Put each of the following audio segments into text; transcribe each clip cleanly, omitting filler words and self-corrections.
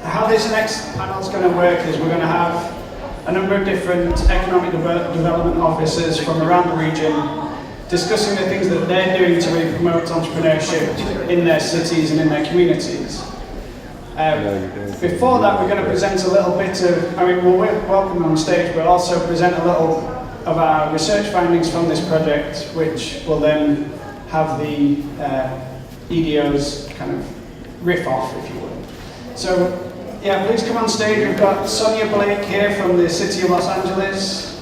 how this next panel is going to work is we're going to have a number of different economic development officers from around the region discussing the things that they're doing to really promote entrepreneurship in their cities and in their communities. Before that, we're going to present a little bit of, we'll welcome them on stage, but also present a little of our research findings from this project, which will then have the EDOs kind of riff off, if you will. So, yeah, please come on stage. We've got Sonya Blake here from the City of Los Angeles.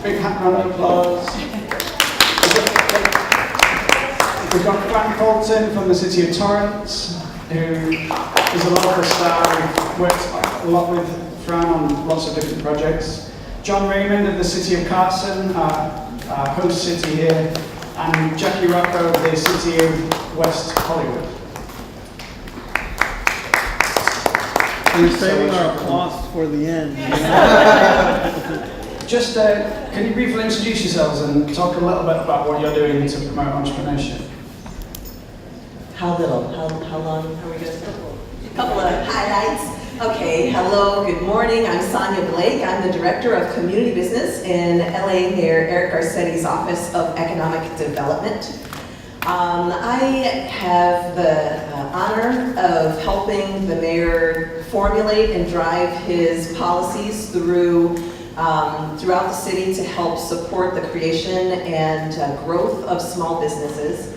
Big round of applause. We've got Fran Fulton from the City of Torrance, who is a local star. We've worked a lot with Fran on lots of different projects. John Raymond of the City of Carson, our host city here, and Rocco of the City of West Hollywood. We're saving our applause for the end. Just, can you briefly introduce yourselves and talk a little bit about what you're doing to promote entrepreneurship? How little? How long are we going to go? A couple of highlights. Okay, hello, good morning. I'm Sonya Blake. I'm the Director of Community Business in LA near Eric Garcetti's Office of Economic Development. I have the honor of helping the mayor formulate and drive his policies throughout the city to help support the creation and growth of small businesses.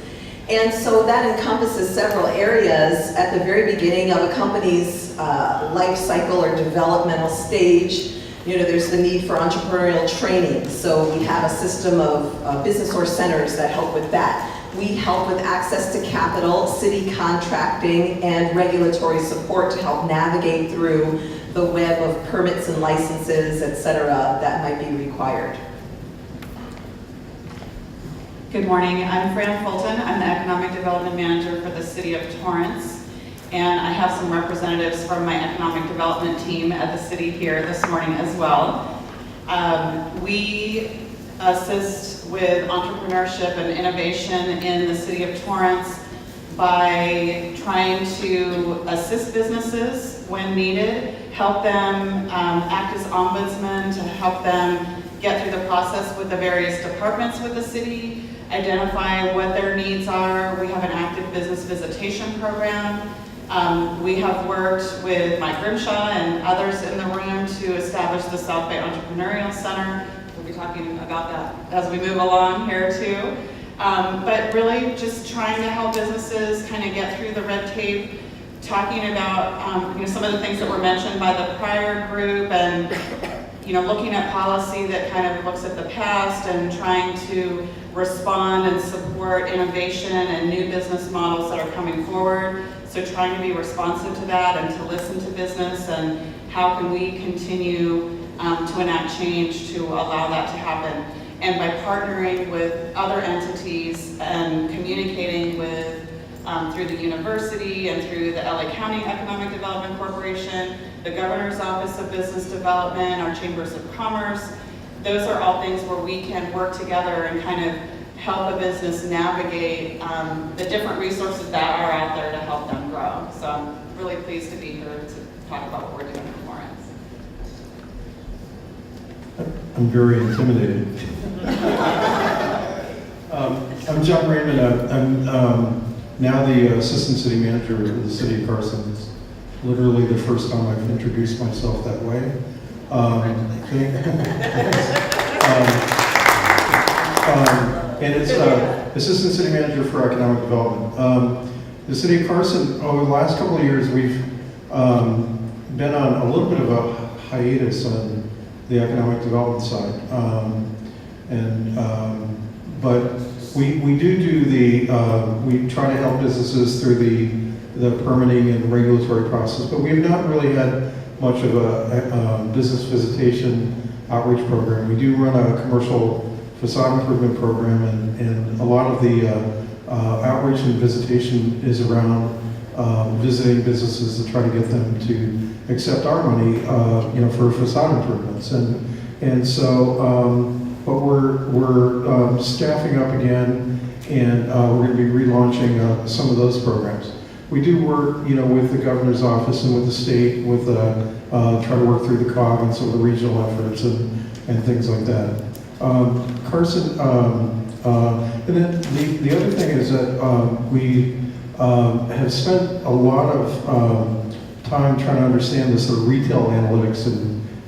And so that encompasses several areas at the very beginning of a company's life cycle or developmental stage. You know, there's the need for entrepreneurial training. So we have a system of business or centers that help with that. We help with access to capital, city contracting, and regulatory support to help navigate through the web of permits and licenses, et cetera, that might be required. Good morning, I'm Fran Fulton. I'm the Economic Development Manager for the City of Torrance, and I have some representatives from my Economic Development team at the city here this morning as well. We assist with entrepreneurship and innovation in the City of Torrance by trying to assist businesses when needed, help them act as ombudsmen to help them get through the process with the various departments with the city, identify what their needs are. We have an active business visitation program. We have worked with Mike Grimshaw and others in the room to establish the South Bay Entrepreneurial Center. We'll be talking about that as we move along here too. But really just trying to help businesses kind of get through the red tape, talking about some of the things that were mentioned by the prior group, and looking at policy that kind of looks at the past and trying to respond and support innovation and new business models that are coming forward. So trying to be responsive to that and to listen to business, and how can we continue to enact change to allow that to happen. And by partnering with other entities and communicating with through the university and through the LA County Economic Development Corporation, the Governor's Office of Business Development, our Chambers of Commerce, those are all things where we can work together and kind of help a business navigate the different resources that are out there to help them grow. So I'm really pleased to be here to talk about what we're doing in Torrance. I'm very intimidated. I'm John Raymond. I'm now the Assistant City Manager of the City of Carson. It's literally the first time I've introduced myself that way. And it's Assistant City Manager for Economic Development. The City of Carson, over the last couple of years, we've been on a little bit of a hiatus on the economic development side. But we do we try to help businesses through the permitting and regulatory process, but we have not really had much of a business visitation outreach program. We do run a commercial facade improvement program, and a lot of the outreach and visitation is around visiting businesses to try to get them to accept our money, for facade improvements. And so, but we're staffing up again, and we're going to be relaunching some of those programs. we do work, you know, with the governor's office and with the state, with try to work through the COG and some of the regional efforts and things like that. Carson, and then the other thing is that we have spent a lot of time trying to understand the sort of retail analytics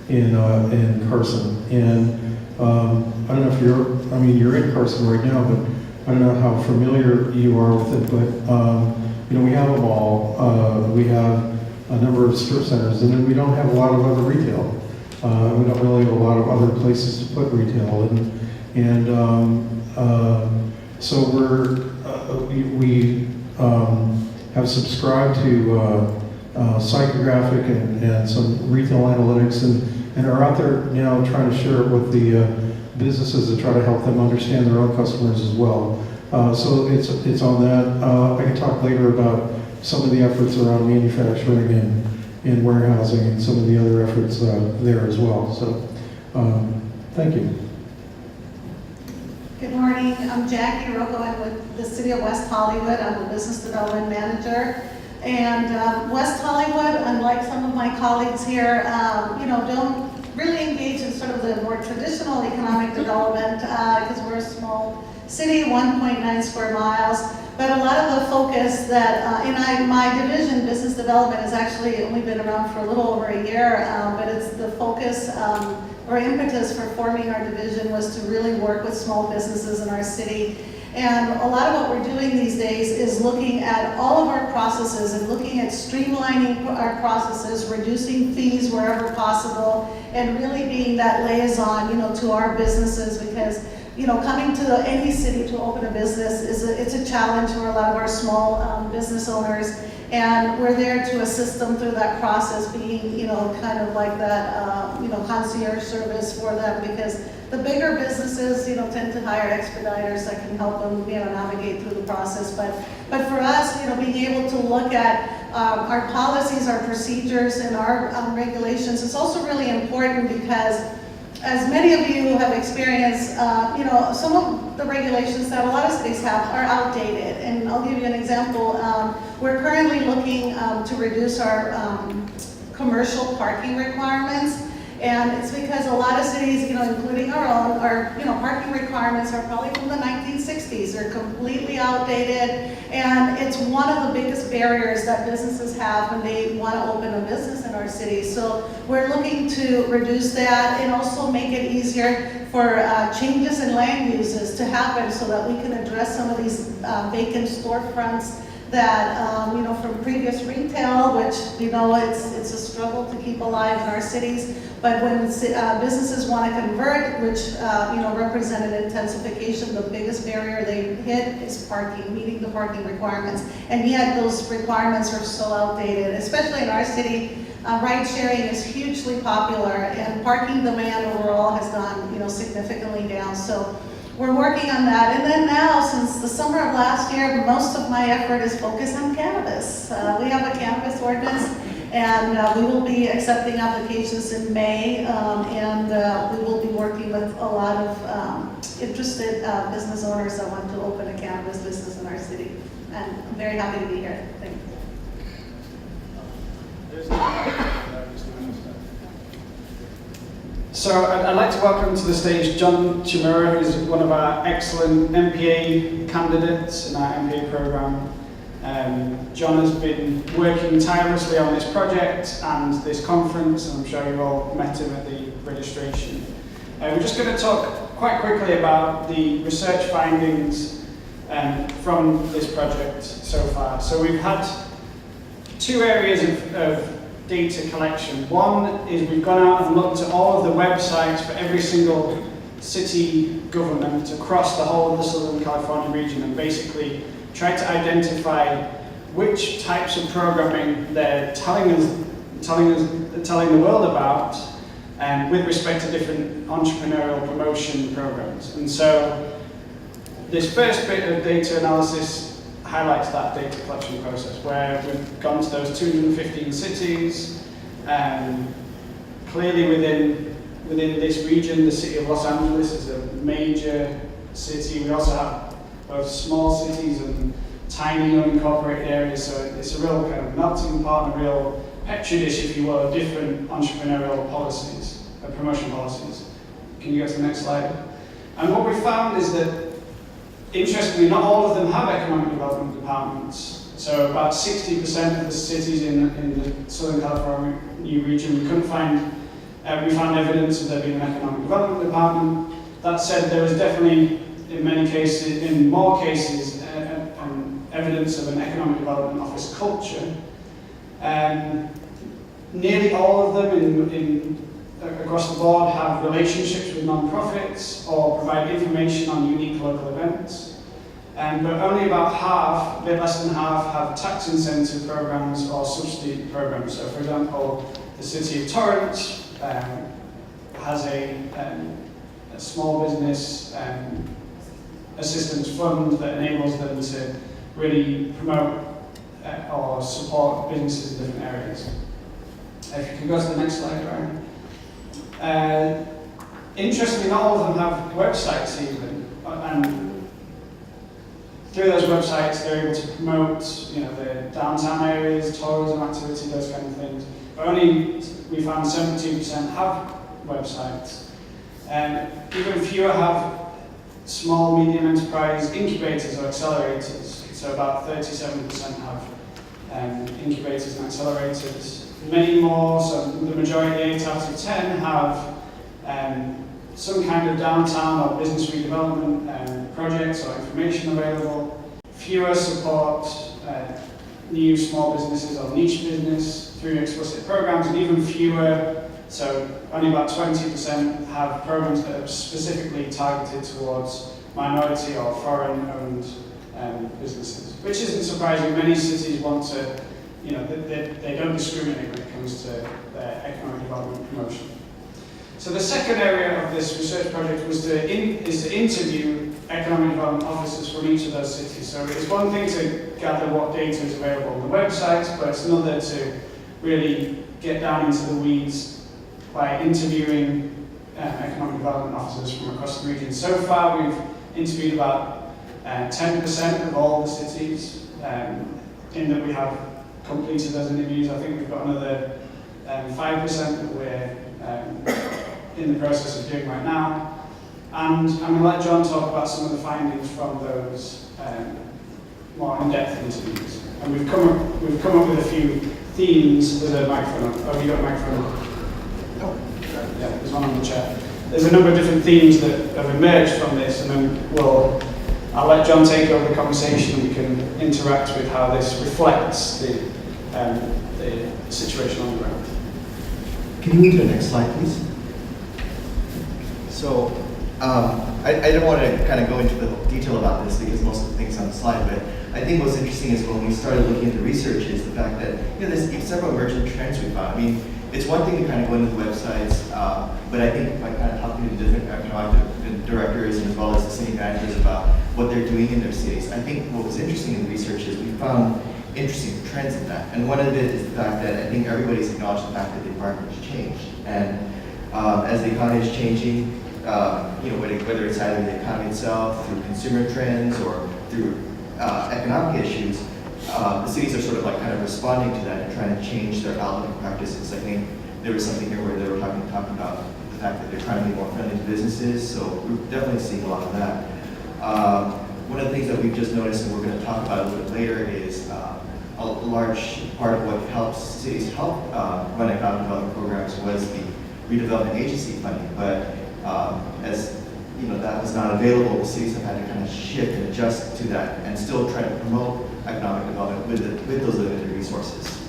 in Carson. And I don't know if you're in Carson right now, but I don't know how familiar you are with it, but you know, we have a mall, we have a number of strip centers, and then we don't have a lot of other retail. We don't really have a lot of other places to put retail, and so we have subscribed to psychographic and some retail analytics, and are out there now trying to share it with the businesses to try to help them understand their own customers as well. So it's on that. I can talk later about some of the efforts around manufacturing and warehousing and some of the other efforts there as well. So thank you. Good morning, I'm Jackie Rocco. I'm with the City of West Hollywood. I'm the Business Development Manager. And West Hollywood, unlike some of my colleagues here, you know, don't really engage in sort of the more traditional economic development because we're a small city, 1.9 square miles. But a lot of the focus that in my division, business development, has actually only been around for a little over a year, but it's the focus or impetus for forming our division was to really work with small businesses in our city. And a lot of what we're doing these days is looking at all of our processes and looking at streamlining our processes, reducing fees wherever possible, and really being that liaison, you know, to our businesses, because, you know, coming to any city to open a business it's a challenge for a lot of our small business owners, and we're there to assist them through that process, being, you know, kind of like that, you know, concierge service for them, because the bigger businesses, you know, tend to hire expediters that can help them, you know, navigate through the process. But for us, you know, being able to look at our policies, our procedures, and our regulations is also really important because, as many of you have experienced, you know, some of the regulations that a lot of cities have are outdated. And I'll give you an example. We're currently looking to reduce our commercial parking requirements. And it's because a lot of cities, you know, including our own, you know, parking requirements are probably from the 1960s. They're completely outdated. And it's one of the biggest barriers that businesses have when they want to open a business in our city. So we're looking to reduce that and also make it easier for changes in land uses to happen so that we can address some of these vacant storefronts that, you know, from previous retail, which, you know, it's a struggle to keep alive in our cities. But when businesses want to convert, which, you know, represented intensification, the biggest barrier they hit is parking, meeting the parking requirements. And yet those requirements are so outdated, especially in our city. Ride sharing is hugely popular, and parking demand overall has gone, you know, significantly down. So we're working on that. And then now, since the summer of last year, most of my effort is focused on cannabis. We have a cannabis ordinance, and we will be accepting applications in May, and we will be working with a lot of interested business owners that want to open a cannabis business in our city. And I'm very happy to be here. Thank you. So I'd like to welcome to the stage John Tamura, who's one of our excellent MPA candidates in our MPA program. John has been working tirelessly on this project and this conference, and I'm sure you've all met him at the registration. We're just going to talk quite quickly about the research findings from this project so far. So we've had two areas of data collection. One is we've gone out and looked at all of the websites for every single city government across the whole of the Southern California region, and basically tried to identify which types of programming they're telling the world about, with respect to different entrepreneurial promotion programs. And so this first bit of data analysis highlights that data collection process, where we've gone to those 215 cities. Clearly within this region, the city of Los Angeles is a major city. We also have both small cities and tiny unincorporated areas, so it's a real kind of melting pot and a real petri dish, if you will, of different entrepreneurial policies, promotion policies. Can you go to the next slide? And what we found is that, interestingly, not all of them have economic development departments. So about 60% of the cities in the Southern California region, we found evidence of there being an economic development department. That said, there was definitely, in more cases, evidence of an economic development office culture. Nearly all of them across the board have relationships with non-profits or provide information on unique local events. But only about half, a bit less than half, have tax incentive programs or subsidy programs. So for example, the city of Torrance has a small business assistance fund that enables them to really promote or support businesses in different areas. If you can go to the next slide, Ryan. Interestingly, not all of them have websites even, and through those websites they're able to promote, the downtown areas, tourism activity, those kind of things. But only, we found 72% have websites. Even fewer have small, medium enterprise incubators or accelerators. So about 37% have incubators and accelerators. Many more, so the majority, 8 out of 10, have some kind of downtown or business redevelopment projects or information available. Fewer support new small businesses or niche business through explicit programs, and even fewer, so only about 20% have programs that are specifically targeted towards minority or foreign-owned businesses, which isn't surprising. Many cities want to, they don't discriminate when it comes to their economic development promotion. So the second area of this research project is to interview economic development officers from each of those cities. So it's one thing to gather what data is available on the websites, but it's another to really get down into the weeds by interviewing economic development officers from across the region. So far, we've interviewed about 10% of all the cities, in that we have completed those interviews. I think we've got another 5% that we're in the process of doing right now. And I'm going to let John talk about some of the findings from those more in-depth interviews. And we've come up with a few themes. There's a microphone. Oh, you got a microphone? Oh, yeah, there's one on the chair. There's a number of different themes that have emerged from this, and then I'll let John take over the conversation and we can interact with how this reflects the situation on the ground. Can you move to the next slide, please? So, I don't want to kind of go into the detail about this because most of the things on the slide, but I think what's interesting is when we started looking into research is the fact that there's several emergent trends we found. I mean, it's one thing to kind of go into the websites, but I think by kind of talking to the different economic directors and as well as the city managers about what they're doing in their cities, I think what was interesting in the research is we found interesting trends in that. And one of it is the fact that I think everybody's acknowledged the fact that the environment has changed. And as the economy is changing, whether it's either the economy itself, through consumer trends, or through economic issues, the cities are sort of like kind of responding to that and trying to change their outlook and practices. I think there was something here where they were talking about the fact that they're trying to be more friendly to businesses, so we're definitely seeing a lot of that. One of the things that we've just noticed, and we're going to talk about a little bit later, is a large part of what helps cities help run economic development programs was the redevelopment agency funding. But as that was not available, the cities have had to kind of shift and adjust to that and still try to promote economic development with those limited resources.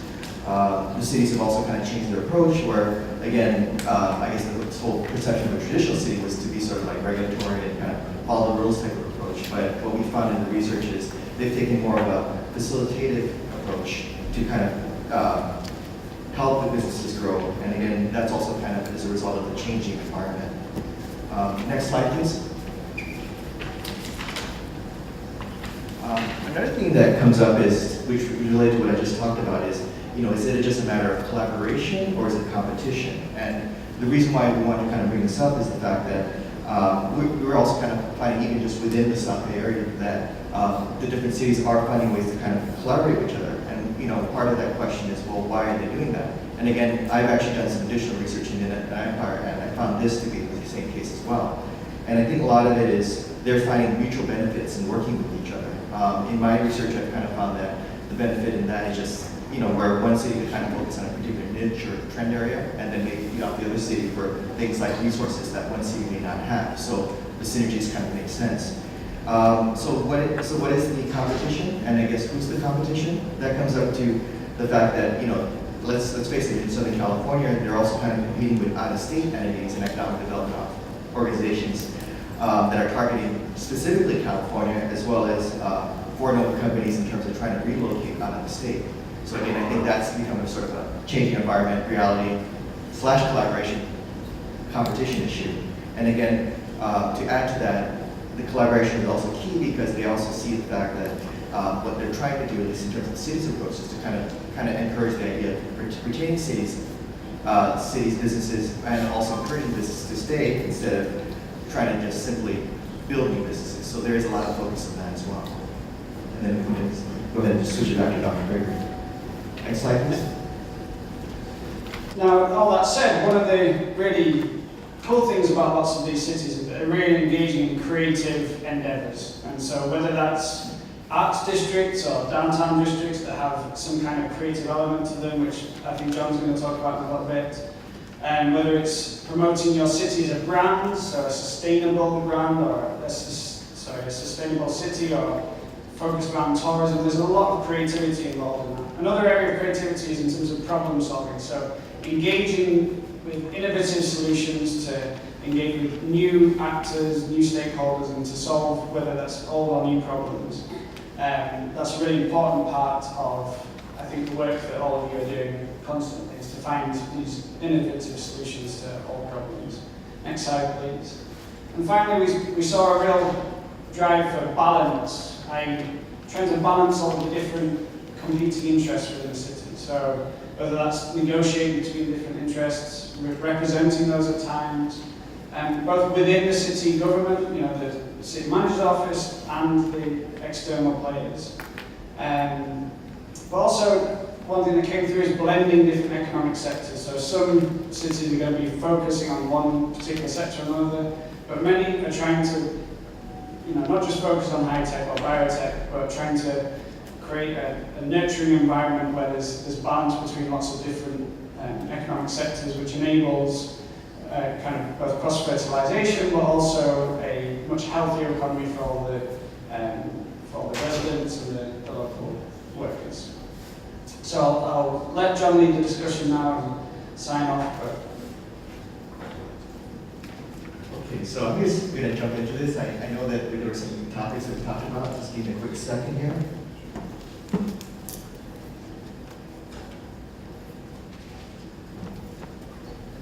The cities have also kind of changed their approach where, again, I guess the whole perception of a traditional city was to be sort of like regulatory and kind of follow the rules type of approach. But what we found in the research is they've taken more of a facilitative approach to kind of help the businesses grow. And again, that's also kind of as a result of the changing environment. Next slide, please. Another thing that comes up is, which related to what I just talked about, is it just a matter of collaboration or is it competition? And the reason why we want to kind of bring this up is the fact that we were also kind of finding, even just within the South Bay area, that the different cities are finding ways to kind of collaborate with each other. And part of that question is, well, why are they doing that? And again, I've actually done some additional research into Empire, and I found this to be the same case as well. And I think a lot of it is they're finding mutual benefits in working with each other. In my research, I've kind of found that the benefit in that is just, where one city could kind of focus on a particular niche or trend area, and then maybe feed off the other city for things like resources that one city may not have. So the synergies kind of make sense. So what is the competition? And I guess who's the competition? That comes up to the fact that, let's face it, in Southern California, they're also kind of competing with out-of-state entities and economic development organizations that are targeting specifically California, as well as foreign-owned companies in terms of trying to relocate out of the state. So again, I think that's become a sort of a changing environment, reality, / collaboration, competition issue. And again, to add to that, the collaboration is also key because they also see the fact that what they're trying to do, at least in terms of the city's approach, is to kind of encourage the idea of retaining cities, businesses, and also encouraging businesses to stay instead of trying to just simply build new businesses. So there is a lot of focus on that as well. And then we can go ahead and switch it back to Dr. Gregory. Next slide, please. Now, all that said, one of the really cool things about lots of these cities is that they're really engaging in creative endeavors. And so whether that's arts districts or downtown districts that have some kind of creative element to them, which I think John's going to talk about in a little bit, and whether it's promoting your city as a brand, so a sustainable brand, or a sustainable city, or focused around tourism, there's a lot of creativity involved in that. Another area of creativity is in terms of problem solving, so engaging with innovative solutions to engage with new actors, new stakeholders, and to solve whether that's old or new problems. That's a really important part of, I think, the work that all of you are doing constantly, is to find these innovative solutions to all problems. Next slide, please. And finally, we saw a real drive for balance. Trying to balance all the different competing interests within the city. So whether that's negotiating between different interests, representing those at times, both within the city government, the city manager's office, and the external players. But also, one thing that came through is blending different economic sectors. So some cities are going to be focusing on one particular sector or another, but many are trying to not just focus on high-tech or biotech, but trying to create a nurturing environment where there's balance between lots of different economic sectors, which enables kind of both cross-fertilization, but also a much healthier economy for all the residents and the local workers. So I'll let John lead the discussion now and sign off. Okay, so I'm just going to jump into this. I know that there were some topics that we talked about. Just give me a quick second here.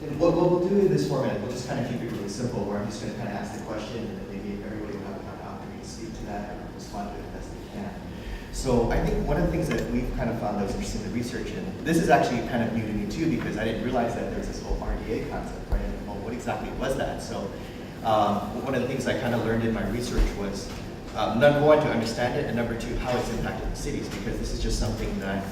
And what we'll do in this format, we'll just kind of keep it really simple, where I'm just going to kind of ask the question, and then maybe everybody will have an opportunity to speak to that and respond to it as they can. So I think one of the things that we've kind of found that was interesting in the research, and this is actually kind of new to me too, because I didn't realize that there's this whole RDA concept, right? And, well, what exactly was that? So one of the things I kind of learned in my research was, number one, to understand it, and number two, how it's impacted the cities, because this is just something that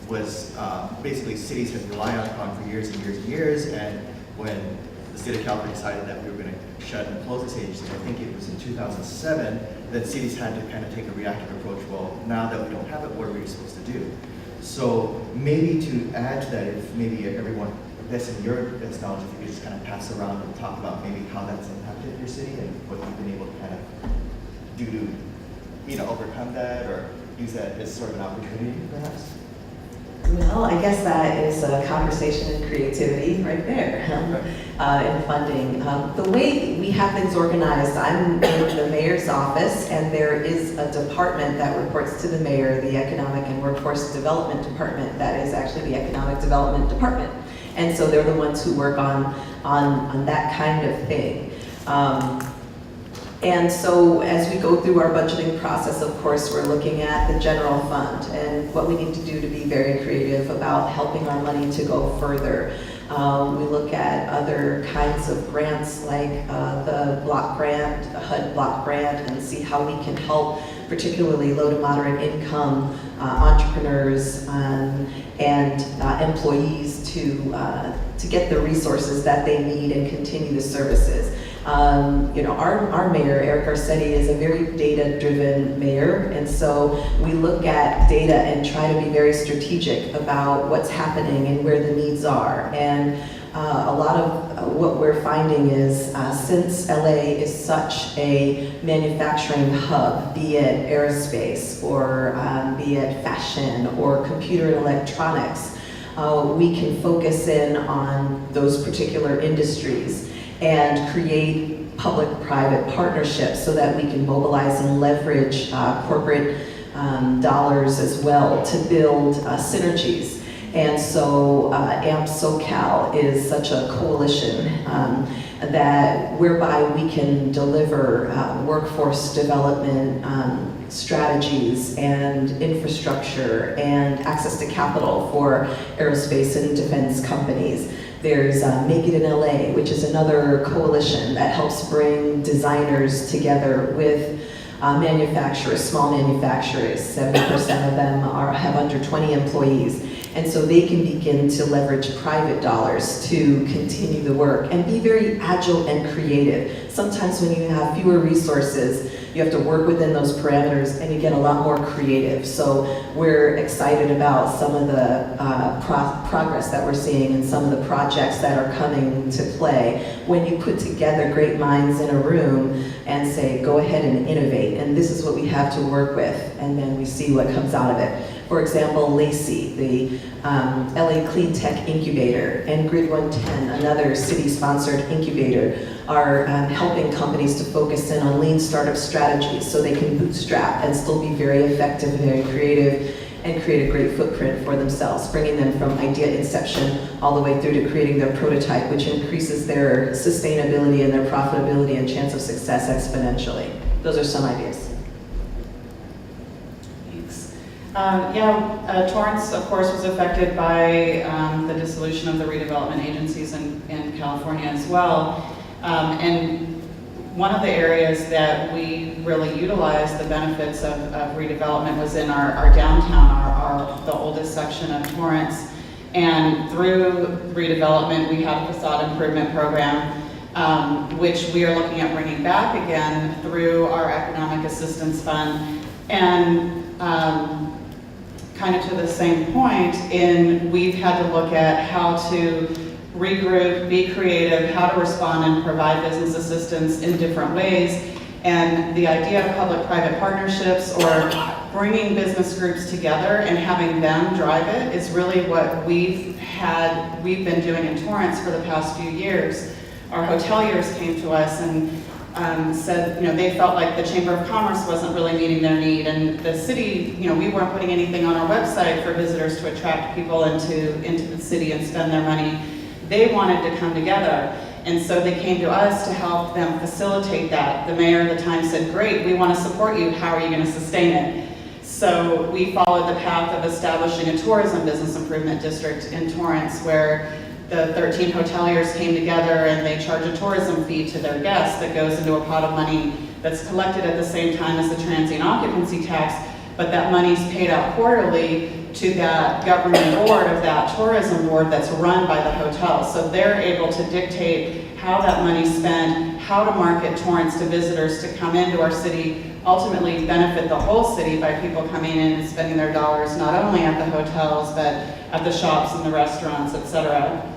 was basically cities have relied on for years and years and years, and when the state of California decided that we were going to shut and close this agency, I think it was in 2007, that cities had to kind of take a reactive approach. Well, now that we don't have it, what are we supposed to do? So maybe to add to that, if maybe everyone, that's in your best knowledge, if you could just kind of pass around and talk about maybe how that's impacted your city and what you've been able to kind of do to, overcome that or use that as sort of an opportunity, perhaps? Well, I guess that is a conversation in creativity right there, in funding. The way we have things organized, I'm in the mayor's office, and there is a department that reports to the mayor, the Economic and Workforce Development Department, that is actually the Economic Development Department. And so they're the ones who work on that kind of thing. And so as we go through our budgeting process, of course, we're looking at the general fund and what we need to do to be very creative about helping our money to go further. We look at other kinds of grants like the block grant, the HUD block grant, and see how we can help particularly low to moderate income entrepreneurs and employees to get the resources that they need and continue the services. Our mayor, Eric Garcetti, is a very data-driven mayor, and so we look at data and try to be very strategic about what's happening and where the needs are. And a lot of what we're finding is since LA is such a manufacturing hub, be it aerospace or be it fashion or computer and electronics, we can focus in on those particular industries and create public-private partnerships so that we can mobilize and leverage corporate dollars as well to build synergies. And so AMP SoCal is such a coalition that whereby we can deliver workforce development strategies and infrastructure and access to capital for aerospace and defense companies. There's Make It in LA, which is another coalition that helps bring designers together with manufacturers, small manufacturers. 70% of them have under 20 employees. And so they can begin to leverage private dollars to continue the work and be very agile and creative. Sometimes when you have fewer resources, you have to work within those parameters and you get a lot more creative. So we're excited about some of the progress that we're seeing and some of the projects that are coming to play when you put together great minds in a room and say, go ahead and innovate. And this is what we have to work with. And then we see what comes out of it. For example, Lacey, the LA Clean Tech Incubator, and Grid 110, another city-sponsored incubator, are helping companies to focus in on lean startup strategies so they can bootstrap and still be very effective and very creative and create a great footprint for themselves, bringing them from idea inception all the way through to creating their prototype, which increases their sustainability and their profitability and chance of success exponentially. Those are some ideas. Torrance, of course, was affected by the dissolution of the redevelopment agencies in California as well. And one of the areas that we really utilized the benefits of redevelopment was in our downtown, the oldest section of Torrance. And through redevelopment, we have a facade improvement program, which we are looking at bringing back again through our economic assistance fund. And kind of to the same point, we've had to look at how to regroup, be creative, how to respond and provide business assistance in different ways. And the idea of public-private partnerships or bringing business groups together and having them drive it is really what we've been doing in Torrance for the past few years. Our hoteliers came to us and said, they felt like the Chamber of Commerce wasn't really meeting their need, and the city, we weren't putting anything on our website for visitors to attract people into the city and spend their money. They wanted to come together, and so they came to us to help them facilitate that. The mayor at the time said, great, we want to support you, how are you going to sustain it? So we followed the path of establishing a tourism business improvement district in Torrance, where the 13 hoteliers came together and they charge a tourism fee to their guests that goes into a pot of money that's collected at the same time as the transient occupancy tax, but that money's paid out quarterly to that governing board of that tourism board that's run by the hotel. So they're able to dictate how that money's spent, how to market Torrance to visitors to come into our city, ultimately benefit the whole city by people coming in and spending their dollars not only at the hotels, but at the shops and the restaurants, etc.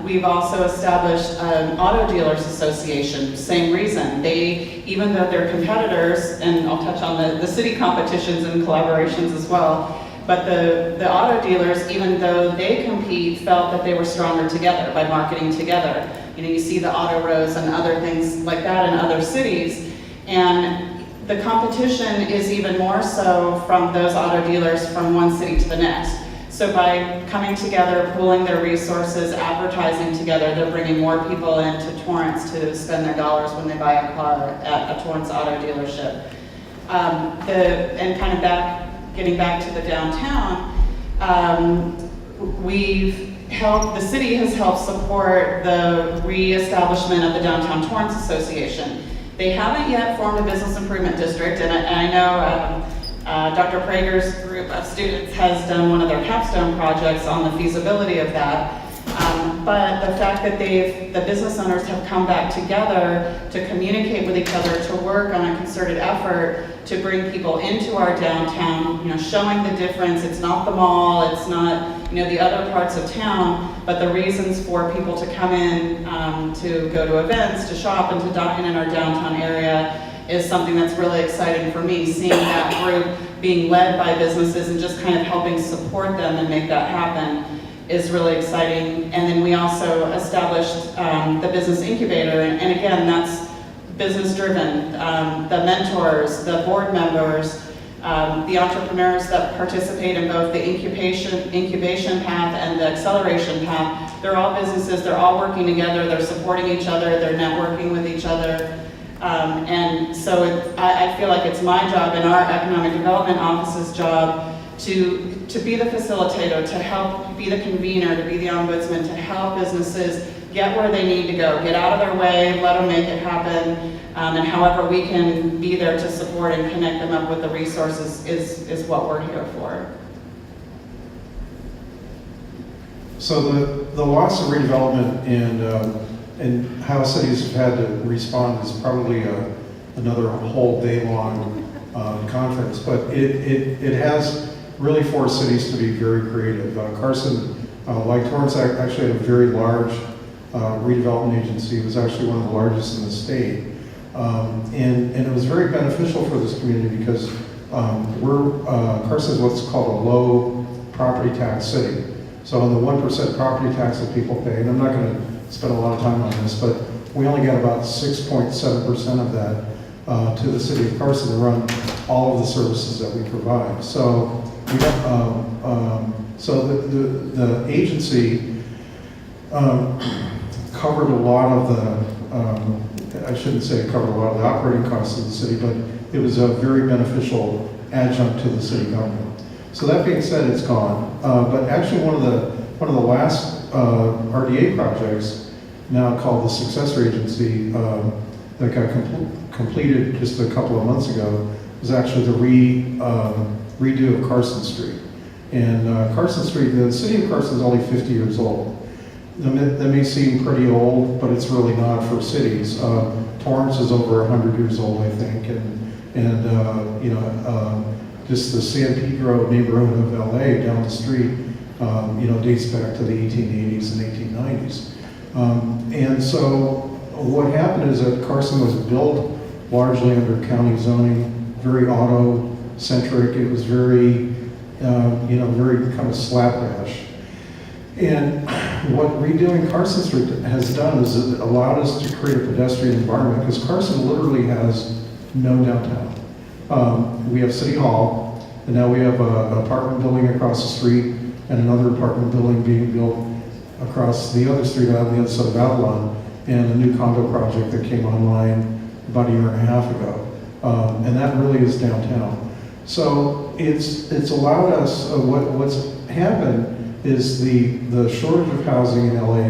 We've also established an auto dealers association, same reason. Even though they're competitors, and I'll touch on the city competitions and collaborations as well, but the auto dealers, even though they compete, felt that they were stronger together by marketing together. You see the auto rows and other things like that in other cities, and the competition is even more so from those auto dealers from one city to the next. So by coming together, pooling their resources, advertising together, they're bringing more people into Torrance to spend their dollars when they buy a car at a Torrance auto dealership. And kind of getting back to the downtown, the city has helped support the reestablishment of the Downtown Torrance Association. They haven't yet formed a business improvement district, and I know Dr. Prager's group of students has done one of their capstone projects on the feasibility of that. But the fact that the business owners have come back together to communicate with each other, to work on a concerted effort to bring people into our downtown, showing the difference. It's not the mall, it's not, the other parts of town, but the reasons for people to come in to go to events, to shop, and to dine in our downtown area is something that's really exciting for me, seeing that group being led by businesses and just kind of helping support them and make that happen is really exciting. And then we also established the business incubator, and again, that's business driven. The mentors, the board members, the entrepreneurs that participate in both the incubation path and the acceleration path, they're all businesses, they're all working together, they're supporting each other, they're networking with each other. And so I feel like it's my job and our economic development office's job to be the facilitator, to help be the convener, to be the ombudsman, to help businesses get where they need to go, get out of their way, let them make it happen, and however we can be there to support and connect them up with the resources is what we're here for. So the loss of redevelopment and how cities have had to respond is probably another whole day-long conference, but it has really forced cities to be very creative. Carson, like Torrance, actually had a very large redevelopment agency. It was actually one of the largest in the state. And it was very beneficial for this community because Carson is what's called a low property tax city. So on the 1% property tax that people pay, and I'm not going to spend a lot of time on this, but we only get about 6.7% of that to the city of Carson to run all of the services that we provide. So we the agency covered a lot of the, I shouldn't say it covered a lot of the operating costs of the city, but it was a very beneficial adjunct to the city government. So that being said, it's gone. But actually one of the last RDA projects, now called the Successor Agency, that got completed just a couple of months ago, was actually the redo of Carson Street. And Carson Street, the city of Carson is only 50 years old. That may seem pretty old, but it's really not for cities. Torrance is over 100 years old, I think, and just the San Pedro neighborhood of LA down the street, dates back to the 1880s and 1890s. And so what happened is that Carson was built largely under county zoning, very auto-centric. It was very, very kind of slapdash. And what redoing Carson Street has done is it allowed us to create a pedestrian environment, because Carson literally has no downtown. We have City Hall, and now we have an apartment building across the street and another apartment building being built across the other street on the other side of Avalon, and a new condo project that came online about a year and a half ago. And that really is downtown. So it's allowed us, what's happened is the shortage of housing in LA,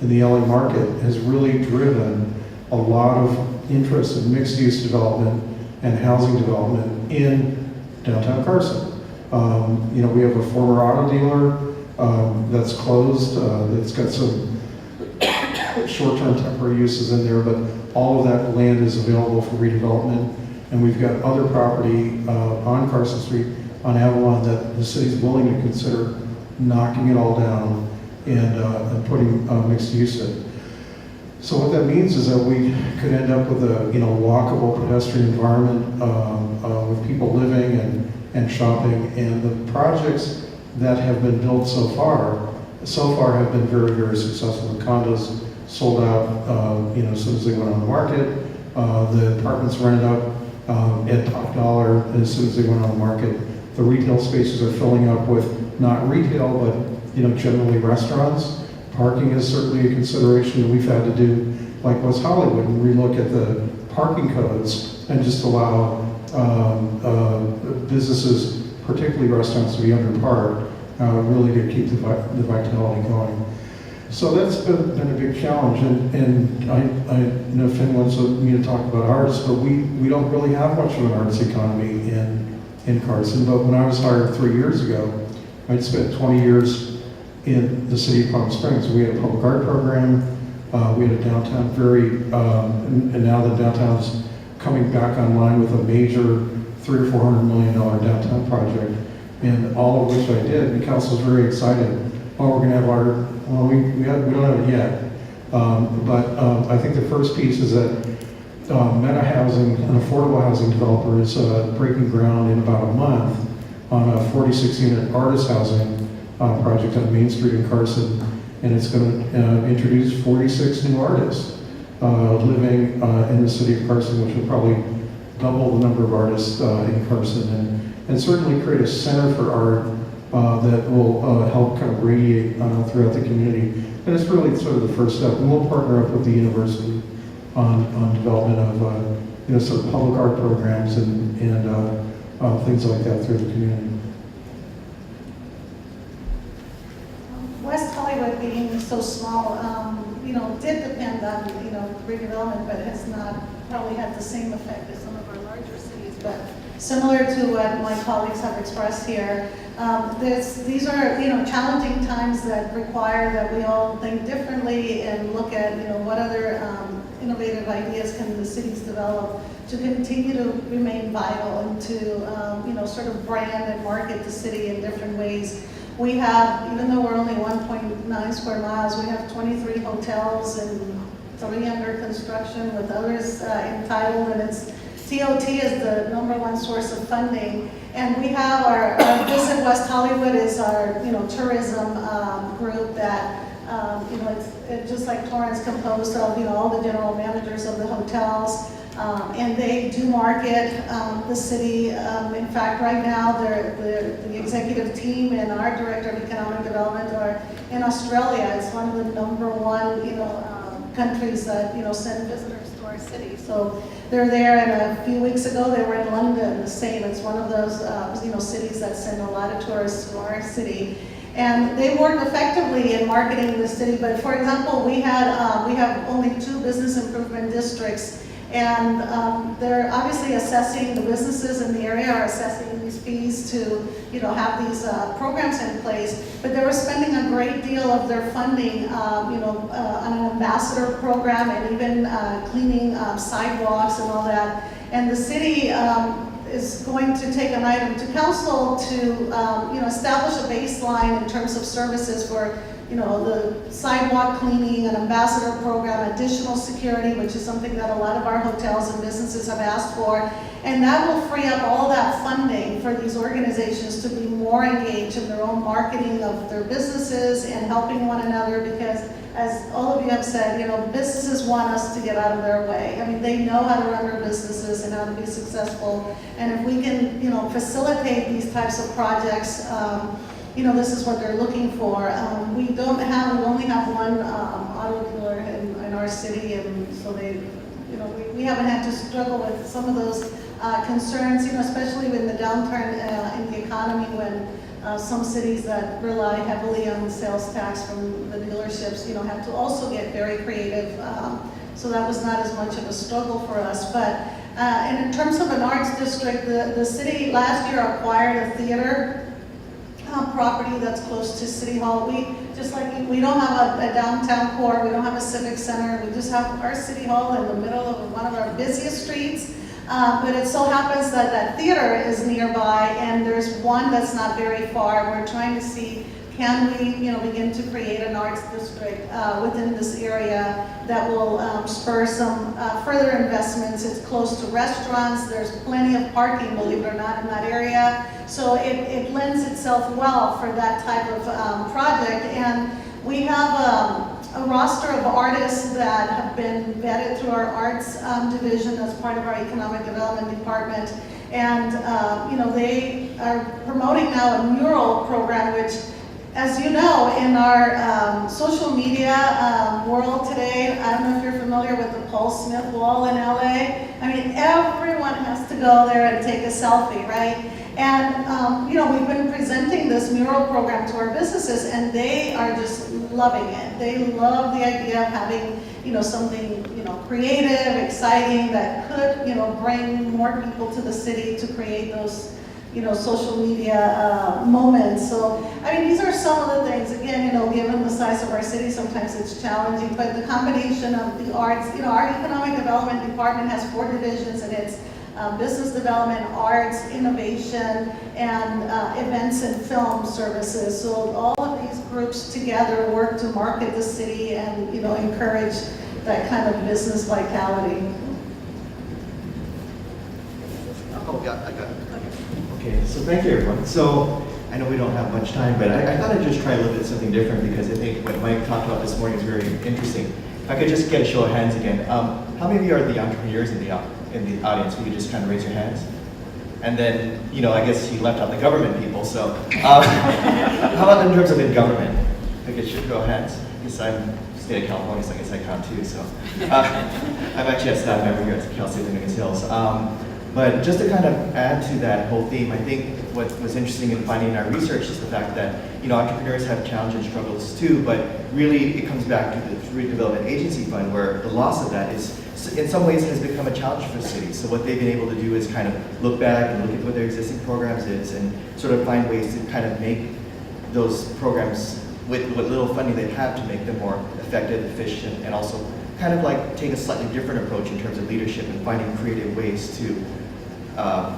in the LA market, has really driven a lot of interest in mixed-use development and housing development in downtown Carson. We have a former auto dealer that's closed, that's got some short-term temporary uses in there, but all of that land is available for redevelopment. And we've got other property on Carson Street, on Avalon, that the city's willing to consider knocking it all down and putting mixed use in. So what that means is that we could end up with a walkable pedestrian environment with people living and shopping. And the projects that have been built so far have been very, very successful. The condos sold out as soon as they went on the market. The apartments rented out at top dollar as soon as they went on the market. The retail spaces are filling up with not retail, but generally restaurants. Parking is certainly a consideration. We've had to do, like West Hollywood, and relook at the parking codes and just allow businesses, particularly restaurants, to be underparked, really to keep the vitality going. So that's been a big challenge, and I know Finn wants me to talk about arts, but we don't really have much of an arts economy in Carson. But when I was hired 3 years ago, I'd spent 20 years in the city of Palm Springs. We had a public art program, we had a downtown and now the downtown's coming back online with a major $300 or $400 million downtown project, and all of which I did. And council's very excited. Oh, we're going to have our, well, we don't have it yet, but I think the first piece is that Meta Housing, an affordable housing developer, is breaking ground in about a month on a 46-unit artist housing project on Main Street in Carson, and it's going to introduce 46 new artists living in the city of Carson, which will probably double the number of artists in Carson, and certainly create a center for art that will help kind of radiate throughout the community. And it's really sort of the first step. And we'll partner up with the university on development of sort of public art programs and things like that through the community. West Hollywood being so small, did depend on, redevelopment, but has not probably had the same effect as some of our larger cities. But similar to what my colleagues have expressed here, these are, challenging times that require that we all think differently and look at, what other innovative ideas can the cities develop to continue to remain vital and to, sort of brand and market the city in different ways. We have, even though we're only 1.9 square miles, we have 23 hotels and 3 under construction with others entitled, and it's TOT is the #1 source of funding. And we have our Visit West Hollywood is our, tourism group that, it's just like Torrance, composed of, all the general managers of the hotels. And they do market the city. In fact, right now, the executive team and our director of economic development are in Australia. It's one of the #1, countries that, send visitors to our city. So they're there, and a few weeks ago, they were in London, the same. It's one of those, cities that send a lot of tourists to our city. And they work effectively in marketing the city. But for example, we have only 2 business improvement districts. And they're obviously assessing, the businesses in the area are assessing these fees to, have these programs in place. But they were spending a great deal of their funding, on an ambassador program and even cleaning sidewalks and all that. And the city is going to take an item to council to, establish a baseline in terms of services for the sidewalk cleaning, an ambassador program, additional security, which is something that a lot of our hotels and businesses have asked for. And that will free up all that funding for these organizations to be more engaged in their own marketing of their businesses and helping one another, because as all of you have said, businesses want us to get out of their way. I mean, they know how to run their businesses and how to be successful. And if we can, facilitate these types of projects, this is what they're looking for. We only have one auto dealer in our city, and so we haven't had to struggle with some of those concerns, especially in the downturn in the economy, when some cities that rely heavily on the sales tax from the dealerships, have to also get very creative. So that was not as much of a struggle for us. But and in terms of an arts district, the city last year acquired a theater property that's close to City Hall. We don't have a downtown core, we don't have a civic center, we just have our City Hall in the middle of one of our busiest streets. But it so happens that that theater is nearby, and there's one that's not very far. We're trying to see, can we begin to create an arts district within this area that will spur some further investments. It's close to restaurants, there's plenty of parking, believe it or not, in that area. So it lends itself well for that type of project. And we have a roster of artists that have been vetted through our arts division as part of our economic development department. And they are promoting now a mural program, which, as you know, in our social media world today, I don't know if you're familiar with the Paul Smith wall in LA. I mean, everyone has to go there and take a selfie, right? And, you know, we've been presenting this mural program to our businesses, and they are just loving it. They love the idea of having, you know, something, you know, creative, exciting, that could, you know, bring more people to the city to create those, you know, social media moments. So, I mean, these are some of the things, again, you know, given the size of our city, sometimes it's challenging, but the combination of the arts, you know, our economic development department has 4 divisions, and it's business development, arts, innovation, and events and film services. So all of these groups together work to market the city and, you know, encourage that kind of business vitality. Oh, yeah, I got it. Okay, so thank you, everyone. So I know we don't have much time, but I thought I'd just try a little bit something different, because I think what Mike talked about this morning is very interesting. If I could just get a show of hands again. How many of you are the entrepreneurs in the audience? Will you just kind of raise your hands? And then, you know, I guess he left out the government people, so. How about in terms of in government? If I could show of hands. I guess I'm state of California, so I guess I count too, so. I'm actually a staff member here at Cal State Dominguez Hills. But just to kind of add to that whole theme, I think what was interesting in finding in our research is the fact that, you know, entrepreneurs have challenges and struggles too, but really it comes back to the Redevelopment Agency Fund, where the loss of that is, in some ways, has become a challenge for cities. So what they've been able to do is kind of look back and look at what their existing programs is, and sort of find ways to kind of make those programs, with what little funding they have, to make them more effective, efficient, and also kind of like take a slightly different approach in terms of leadership and finding creative ways to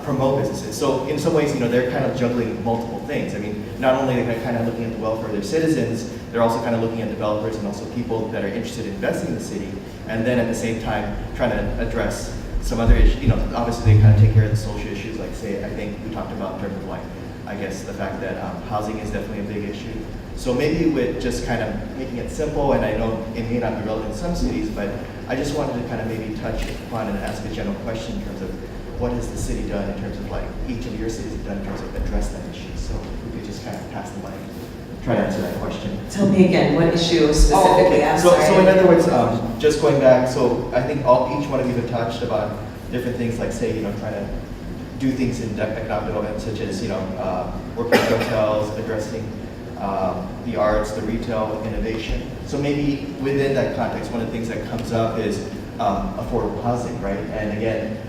promote businesses. So in some ways, you know, they're kind of juggling multiple things. I mean, not only are they kind of looking at the welfare of their citizens, they're also kind of looking at developers and also people that are interested in investing in the city, and then at the same time trying to address some other issues. You know, obviously they kind of take care of the social issues, like say, I think we talked about in terms of like, I guess the fact that housing is definitely a big issue. So maybe with just kind of making it simple, and I know it may not be relevant in some cities, but I just wanted to kind of maybe touch upon and ask a general question in terms of what has the city done in terms of like each of your cities have done in terms of address that issue. So if we could just kind of pass the mic, try to answer that question. Tell me again, what issue specifically? I'm sorry. So in other words, just going back, so I think each one of you have touched about different things, like say, you know, trying to do things in economic development, such as, you know, working with hotels, addressing the arts, the retail, innovation. So maybe within that context, one of the things that comes up is affordable housing, right? And again,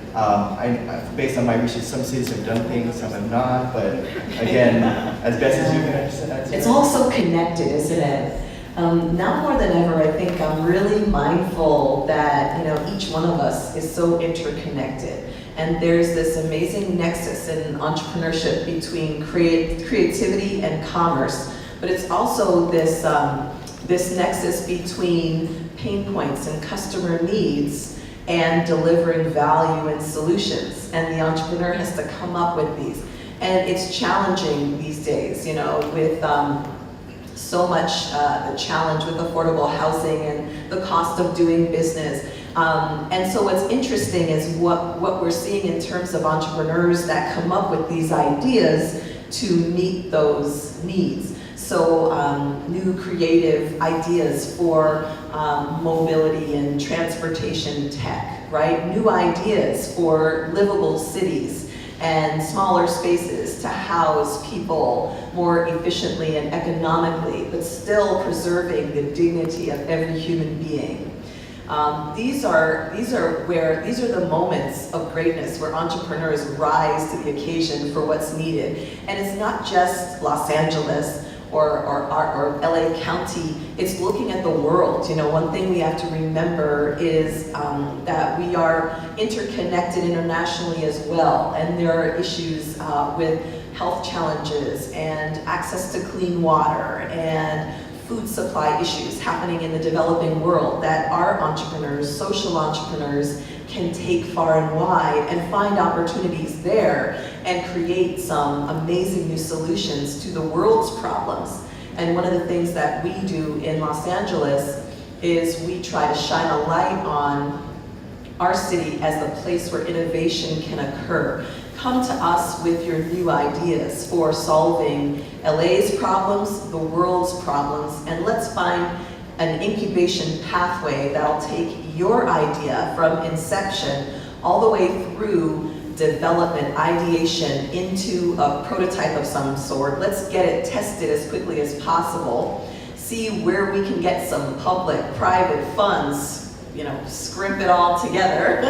based on my research, some cities have done things, some have not, but again, as best as you can understand. It's all so connected, isn't it? Now more than ever, I think I'm really mindful that, you know, each one of us is so interconnected. And there's this amazing nexus in entrepreneurship between creativity and commerce, but it's also this, this nexus between pain points and customer needs and delivering value and solutions. And the entrepreneur has to come up with these. And it's challenging these days, you know, with so much the challenge with affordable housing and the cost of doing business. And so what's interesting is what we're seeing in terms of entrepreneurs that come up with these ideas to meet those needs. So new creative ideas for mobility and transportation tech, right? New ideas for livable cities and smaller spaces to house people more efficiently and economically, but still preserving the dignity of every human being. These are the moments of greatness where entrepreneurs rise to the occasion for what's needed. And it's not just Los Angeles or LA County, it's looking at the world. You know, one thing we have to remember is that we are interconnected internationally as well, and there are issues with health challenges and access to clean water and food supply issues happening in the developing world that our entrepreneurs, social entrepreneurs, can take far and wide and find opportunities there and create some amazing new solutions to the world's problems. And one of the things that we do in Los Angeles is we try to shine a light on our city as the place where innovation can occur. Come to us with your new ideas for solving LA's problems, the world's problems, and let's find an incubation pathway that'll take your idea from inception all the way through development, ideation into a prototype of some sort. Let's get it tested as quickly as possible. See where we can get some public, private funds, scrimp it all together,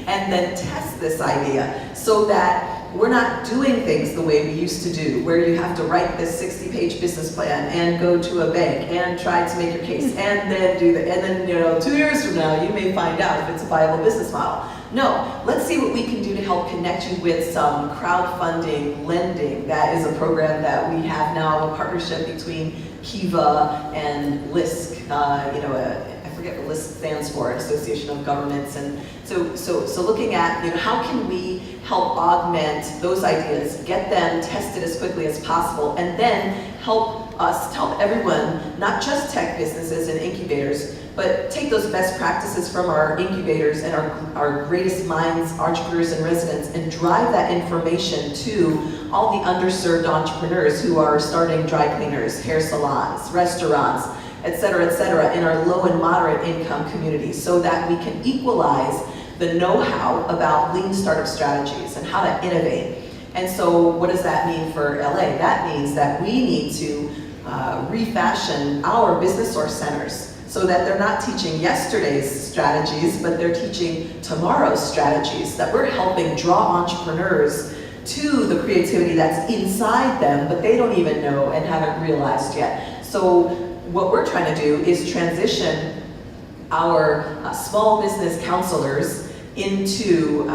and then test this idea so that we're not doing things the way we used to do, where you have to write this 60-page business plan and go to a bank and try to make your case and then do that. And then, 2 years from now, you may find out if it's a viable business model. No, let's see what we can do to help connect you with some crowdfunding lending. That is a program that we have now, a partnership between Kiva and LISC, I forget what LISC stands for, Association of Governments. And so looking at, how can we help augment those ideas, get them tested as quickly as possible, and then help everyone, not just tech businesses and incubators, but take those best practices from our incubators and our greatest minds, entrepreneurs and residents, and drive that information to all the underserved entrepreneurs who are starting dry cleaners, hair salons, restaurants, et cetera, in our low and moderate income communities, so that we can equalize the know-how about lean startup strategies and how to innovate. And so what does that mean for LA? That means that we need to refashion our business source centers so that they're not teaching yesterday's strategies, but they're teaching tomorrow's strategies, that we're helping draw entrepreneurs to the creativity that's inside them, but they don't even know and haven't realized yet. So what we're trying to do is transition our small business counselors into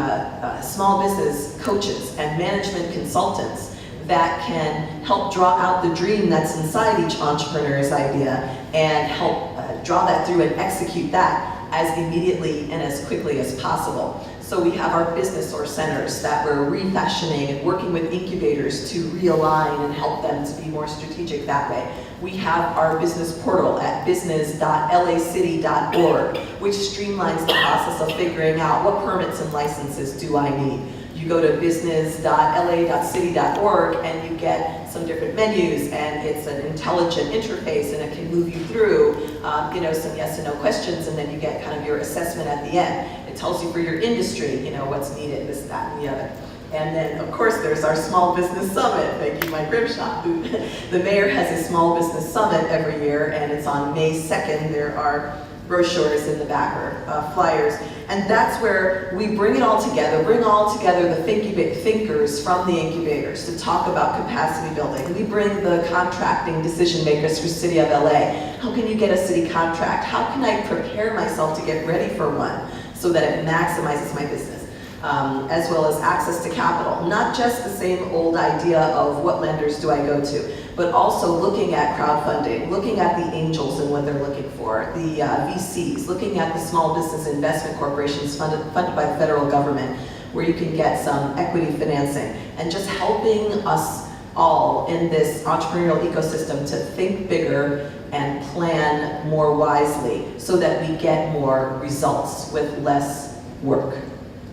small business coaches and management consultants that can help draw out the dream that's inside each entrepreneur's idea and help draw that through and execute that as immediately and as quickly as possible. So we have our business source centers that we're refashioning and working with incubators to realign and help them to be more strategic that way. We have our business portal at business.lacity.org, which streamlines the process of figuring out what permits and licenses do I need. You go to business.la.city.org and you get some different menus, and it's an intelligent interface, and it can move you through some yes and no questions, and then you get kind of your assessment at the end. It tells you for your industry, what's needed, this, that, and the other. And then, of course, there's our Small Business Summit. Thank you, Mike Grimshaw. The mayor has a Small Business Summit every year, and it's on May 2nd. There are brochures in the back, or flyers. And that's where we bring it all together, the thinkers from the incubators to talk about capacity building. We bring the contracting decision makers for City of LA. How can you get a city contract? How can I prepare myself to get ready for one so that it maximizes my business? As well as access to capital. Not just the same old idea of what lenders do I go to, but also looking at crowdfunding, looking at the angels and what they're looking for, the VCs, looking at the small business investment corporations funded by the federal government, where you can get some equity financing, and just helping us all in this entrepreneurial ecosystem to think bigger and plan more wisely so that we get more results with less work.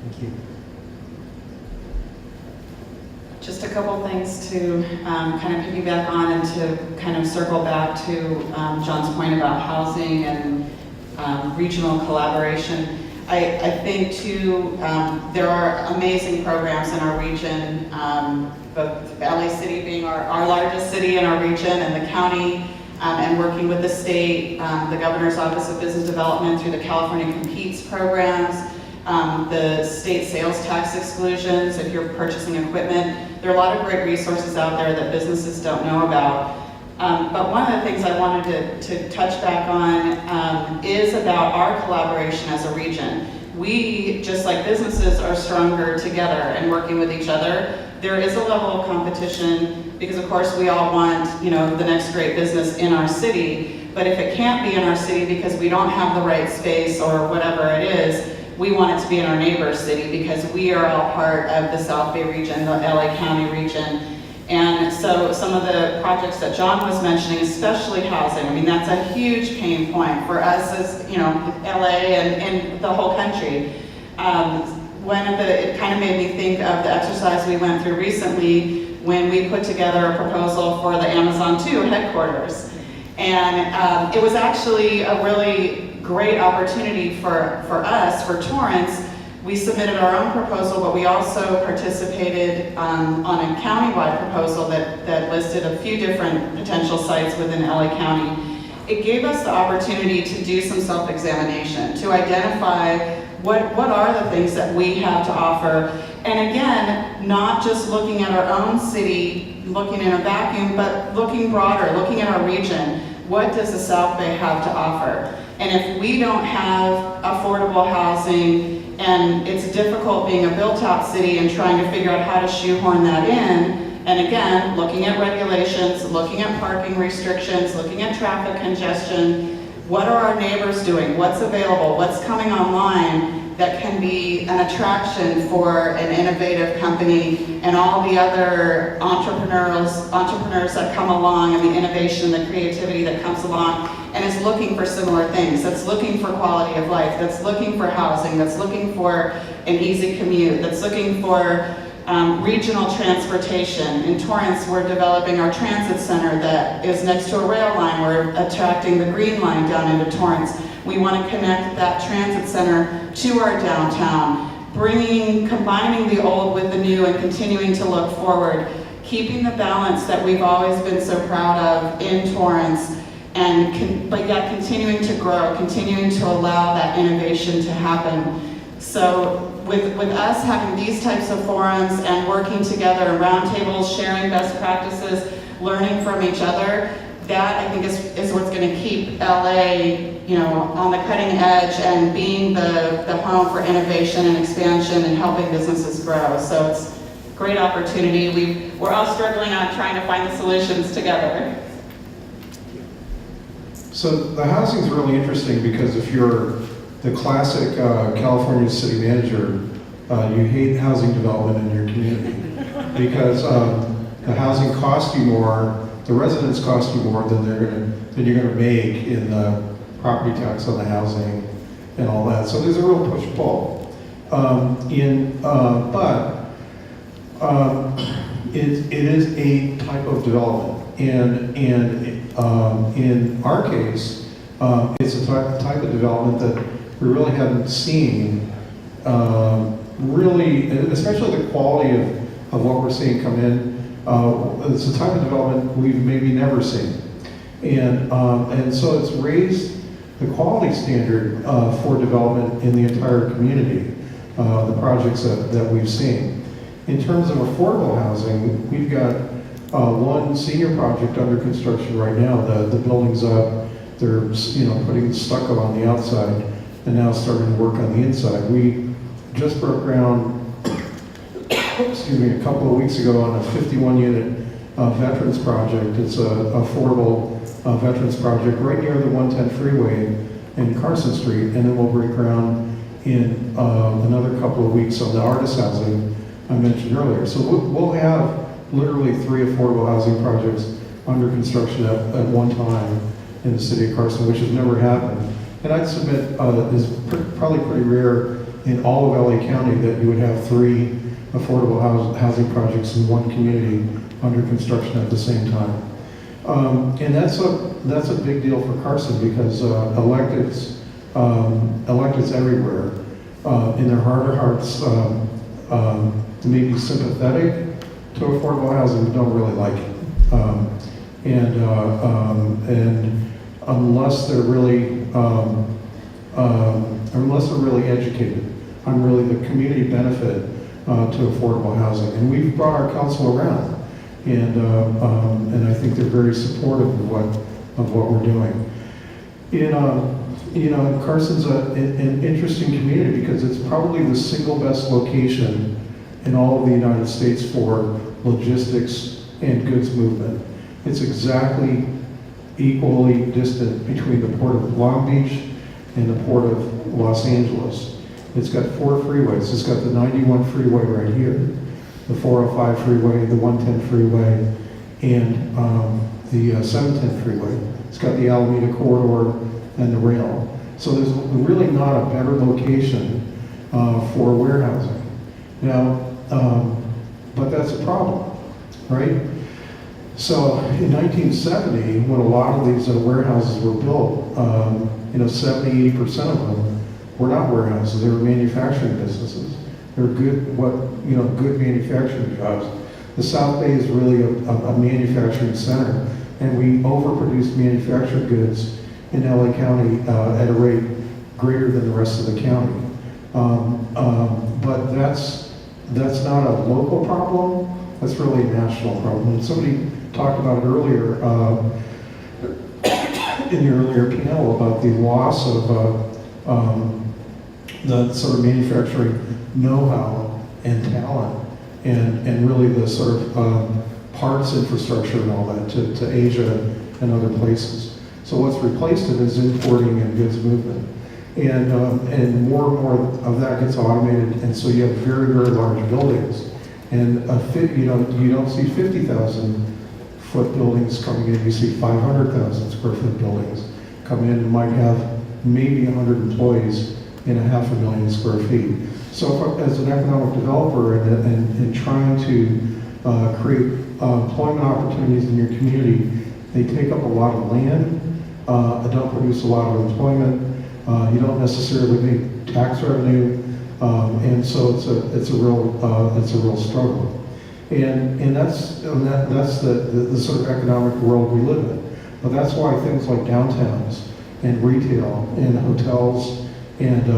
Thank you. Just a couple things to kind of piggyback on and to kind of circle back to John's point about housing and regional collaboration. I think too, there are amazing programs in our region, the LA City being our largest city in our region, and the county, and working with the state, the Governor's Office of Business Development through the California Competes programs, the state sales tax exclusions if you're purchasing equipment. There are a lot of great resources out there that businesses don't know about. But one of the things I wanted to touch back on is about our collaboration as a region. We, just like businesses, are stronger together and working with each other. There is a level of competition because, of course, we all want, the next great business in our city. But if it can't be in our city because we don't have the right space or whatever it is, we want it to be in our neighbor city because we are all part of the South Bay region, the LA County region. And so some of the projects that John was mentioning, especially housing, that's a huge pain point for us as, LA and the whole country. It kind of made me think of the exercise we went through recently when we put together a proposal for the Amazon 2 headquarters. And it was actually a really great opportunity for us, for Torrance, We submitted our own proposal, but we also participated on a countywide proposal that listed a few different potential sites within LA County. It gave us the opportunity to do some self-examination, to identify what are the things that we have to offer. And again, not just looking at our own city, looking in a vacuum, but looking broader, looking at our region. What does the South Bay have to offer? And if we don't have affordable housing, and it's difficult being a built-out city and trying to figure out how to shoehorn that in, and again, looking at regulations, looking at parking restrictions, looking at traffic congestion, what are our neighbors doing? What's available? What's coming online that can be an attraction for an innovative company and all the other entrepreneurs that come along, and the innovation, the creativity that comes along, and is looking for similar things, that's looking for quality of life, that's looking for housing, that's looking for an easy commute, that's looking for regional transportation. In Torrance, we're developing our transit center that is next to a rail line. We're attracting the green line down into Torrance. We want to connect that transit center to our downtown, combining the old with the new and continuing to look forward, keeping the balance that we've always been so proud of in Torrance, but yet continuing to grow, continuing to allow that innovation to happen. So with us having these types of forums and working together, roundtables, sharing best practices, learning from each other, that I think is what's going to keep LA, on the cutting edge and being the home for innovation and expansion and helping businesses grow. So it's a great opportunity. We're all struggling on trying to find the solutions together. So the housing is really interesting because if you're the classic California city manager, you hate housing development in your community because the housing costs you more, the residents cost you more than you're going to make in the property tax on the housing and all that. So there's a real push-pull. It is a type of development, and in our case, it's a type of development that we really haven't seen, especially the quality of what we're seeing come in. It's a type of development we've maybe never seen. And so it's raised the quality standard for development in the entire community, the projects that we've seen. In terms of affordable housing, we've got one senior project under construction right now. The building's up, they're putting stucco on the outside and now starting to work on the inside. We just broke ground a couple of weeks ago on a 51-unit veterans project. It's an affordable veterans project right near the 110 freeway in Carson Street, and then we'll break ground in another couple of weeks on the artist housing I mentioned earlier. So we'll have literally 3 affordable housing projects under construction at one time in the city of Carson, which has never happened. And I'd submit is probably pretty rare in all of LA County that you would have 3 affordable housing projects in one community under construction at the same time. And that's a big deal for Carson because electeds everywhere in their heart of hearts may be sympathetic to affordable housing, but don't really like it. And unless they're really educated on really the community benefit to affordable housing. And we've brought our council around, and I think they're very supportive of what we're doing. Carson's an interesting community because it's probably the single best location in all of the United States for logistics and goods movement. It's exactly equally distant between the Port of Long Beach and the Port of Los Angeles. It's got 4 freeways. It's got the 91 freeway right here, the 405 freeway, the 110 freeway, and the 710 freeway. It's got the Alameda corridor and the rail. So there's really not a better location for warehousing. Now, but that's a problem, right? So in 1970, when a lot of these warehouses were built, 70–80% of them were not warehouses, they were manufacturing businesses. They're good, good manufacturing jobs. The South Bay is really a manufacturing center, and we overproduce manufactured goods in LA County at a rate greater than the rest of the county. But that's not a local problem, that's really a national problem. And somebody talked about it earlier, in the earlier panel, about the loss of the sort of manufacturing know-how and talent, and really the sort of parts infrastructure and all that to Asia and other places. So what's replaced it is importing and goods movement. And more and more of that gets automated, and so you have very, very large buildings. And you don't see 50,000 foot buildings coming in, you see 500,000 square foot buildings come in and might have maybe 100 employees in a 500,000 square feet. So as an economic developer and trying to create employment opportunities in your community, they take up a lot of land, don't produce a lot of employment, you don't necessarily make tax revenue, and so it's a real struggle. And that's the sort of economic world we live in. But that's why things like downtowns and retail and hotels and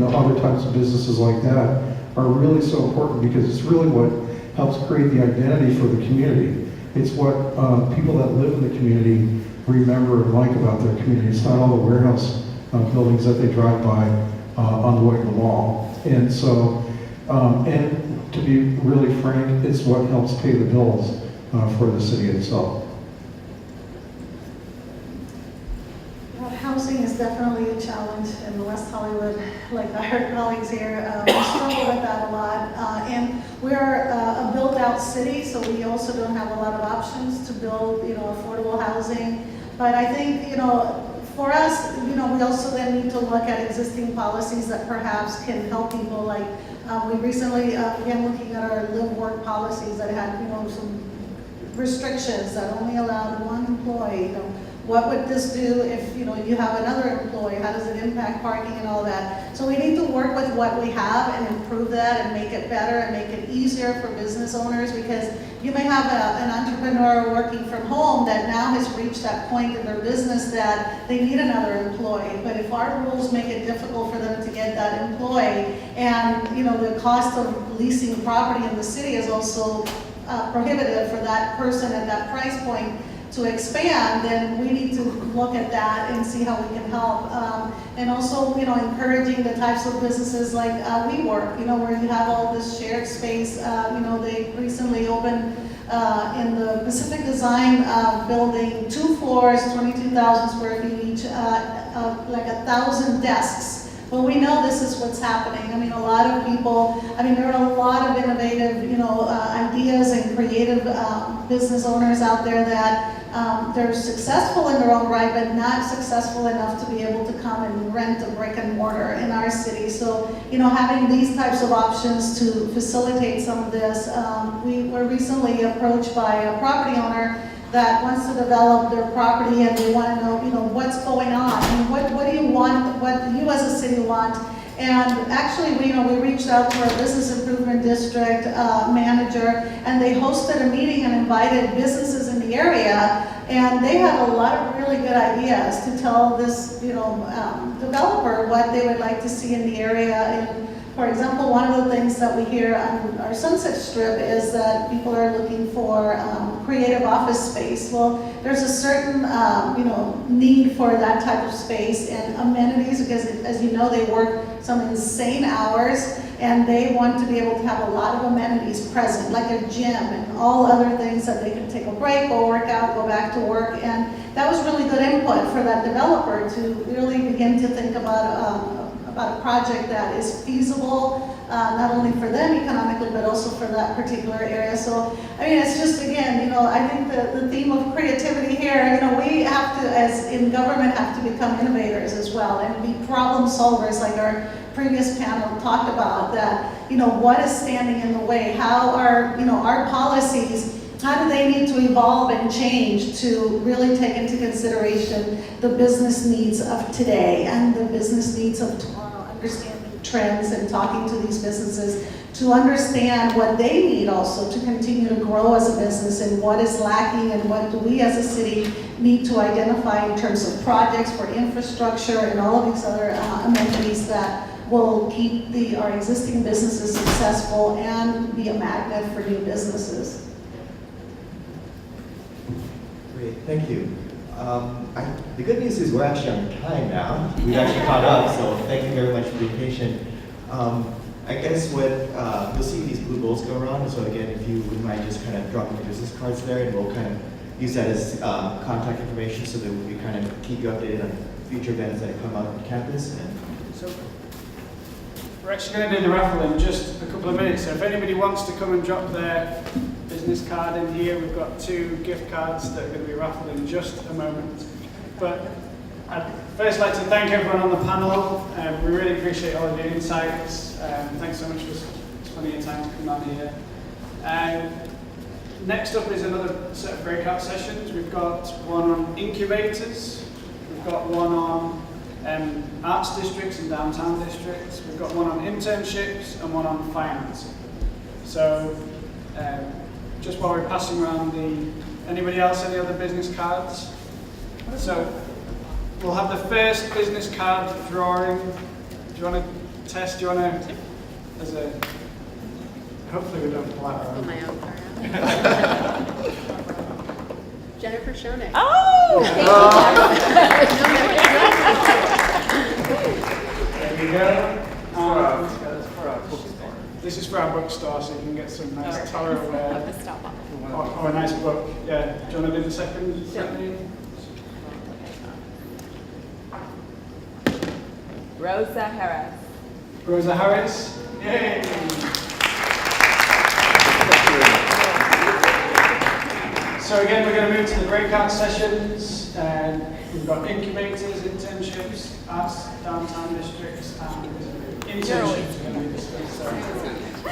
other types of businesses like that are really so important, because it's really what helps create the identity for the community. It's what people that live in the community remember and like about their community. It's not all the warehouse buildings that they drive by on the way to the mall. And so, and to be really frank, it's what helps pay the bills for the city itself. Housing is definitely a challenge in West Hollywood. Like our colleagues here, we struggle with that a lot. And we're a built-out city, so we also don't have a lot of options to build, affordable housing. But I think, for us, we also then need to look at existing policies that perhaps can help people. Like we recently began looking at our live-work policies that had, some restrictions that only allowed one employee. What would this do if you have another employee? How does it impact parking and all that? So we need to work with what we have and improve that and make it better and make it easier for business owners, because you may have an entrepreneur working from home that now has reached that point in their business that they need another employee. But if our rules make it difficult for them to get that employee, and the cost of leasing property in the city is also prohibitive for that person at that price point to expand, then we need to look at that and see how we can help. And also, encouraging the types of businesses like WeWork, where you have all this shared space. They recently opened in the Pacific Design building, 2 floors, 22,000 square feet each, like 1,000 desks. Well, we know this is what's happening. I mean, a lot of people, there are a lot of innovative, ideas and creative business owners out there that they're successful in their own right, but not successful enough to be able to come and rent a brick and mortar in our city. So, having these types of options to facilitate some of this. We were recently approached by a property owner that wants to develop their property, and they want to know, what's going on, and what do you want, what do you as a city want? And actually, we reached out to our business improvement district manager, and they hosted a meeting and invited businesses in the area, and they had a lot of really good ideas to tell this, developer what they would like to see in the area. And for example, one of the things that we hear on our Sunset Strip is that people are looking for creative office space. Well, there's a certain, need for that type of space and amenities, because as you know, they work some insane hours, and they want to be able to have a lot of amenities present, like a gym and all other things that they can take a break, go work out, go back to work. And that was really good input for that developer to really begin to think about a project that is feasible, not only for them economically, but also for that particular area. So, it's just, again, I think the theme of creativity here, we have to, as in government, have to become innovators as well and be problem solvers, like our previous panel talked about, that, what is standing in the way? How are, our policies, how do they need to evolve and change to really take into consideration the business needs of today and the business needs of tomorrow? understanding trends and talking to these businesses to understand what they need also to continue to grow as a business and what is lacking and what do we as a city need to identify in terms of projects for infrastructure and all of these other amenities that will keep our existing businesses successful and be a magnet for new businesses. Great, thank you. The good news is we're actually on time now. We've actually caught up, so thank you very much for being patient. I guess what you'll see these blue bowls go around, so again, if you would mind just kind of dropping your business cards there, and we'll kind of use that as contact information so that we kind of keep you updated on future events that come out on campus. So we're actually going to do the raffle in just a couple of minutes. So if anybody wants to come and drop their business card in here, we've got 2 gift cards that are going to be raffled in just a moment. But I'd first like to thank everyone on the panel. We really appreciate all of your insights. Thanks so much for spending your time to come on here. Next up is another set of breakout sessions. We've got one on incubators. We've got one on arts districts and downtown districts. We've got one on internships and one on financing. So just while we're passing around anybody else, any other business cards? So we'll have the first business card drawing. Do you want to test? Do you want to, hopefully we don't pull out our Pull own. my own card out. Jennifer Schoenig. Oh! There you go. This is for our bookstore, so you can get some nice Torrance or a nice book. Yeah. Do you want to do the second? Rosa Harris. Rosa Harris. Yay! So again, we're going to move to the breakout sessions. We've got incubators, internships, arts, downtown districts, and internships are going to be discussed. So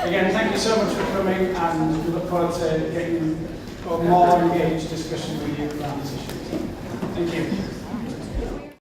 again, thank you so much for coming, and we look forward to getting a more engaged discussion with you around these issues. Thank you.